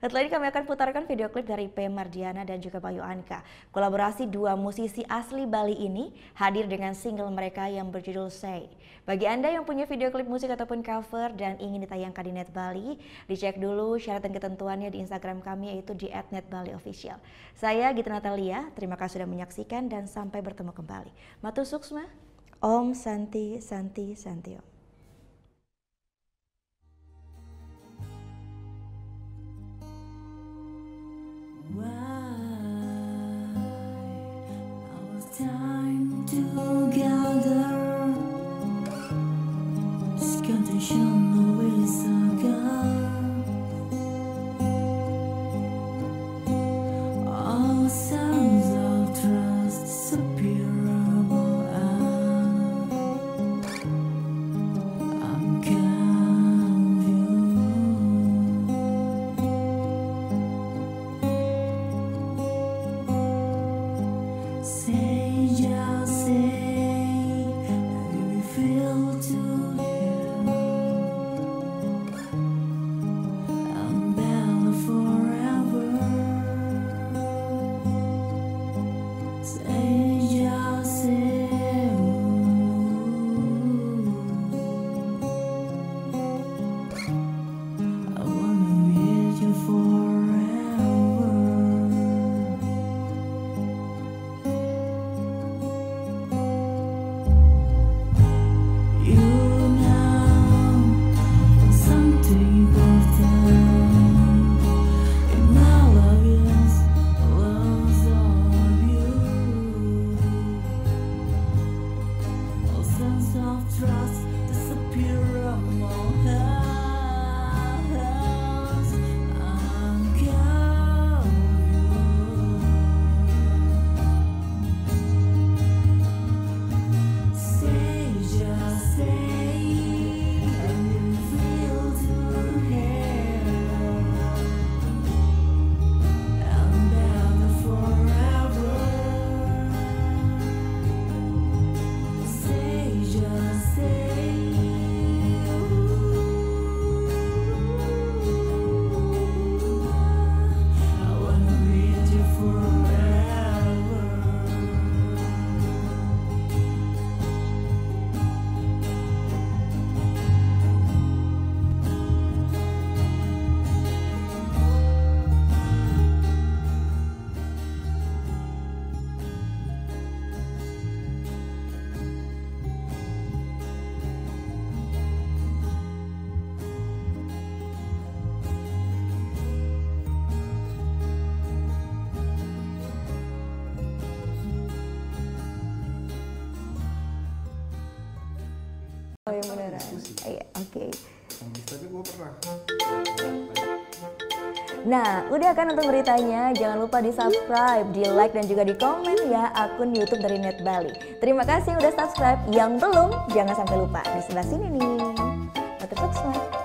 Setelah ini kami akan putarkan video klip dari P. Mardiana dan juga Bayu Anka. Kolaborasi dua musisi asli Bali ini hadir dengan single mereka yang berjudul Say. Bagi Anda yang punya video klip musik ataupun cover dan ingin ditayangkan di Net Bali, dicek dulu syarat dan ketentuannya di Instagram kami yaitu di @netbaliofficial. Saya Gita Natalia, terima kasih sudah menyaksikan dan sampai bertemu kembali. Matu suksma, Om Santi Santi Santi Om. Time together, this condition always ago. All sounds of trust disappear. I'm confused. Just say that we feel to him. I'm better forever. Say just say I wanna be with you forever. Trust disappear among us. I'm confused. Say just say and you feel to hell. I'm better forever. Say just say I wanna be with you forever. Oh yang beneran? Iya, oke. Tapi gue pernah. Nah, udah kan untuk beritanya? Jangan lupa di subscribe, di like dan juga di komen ya akun YouTube dari Net Bali. Terima kasih udah subscribe. Yang belum, jangan sampai lupa di sebelah sini nih. Matu suksma.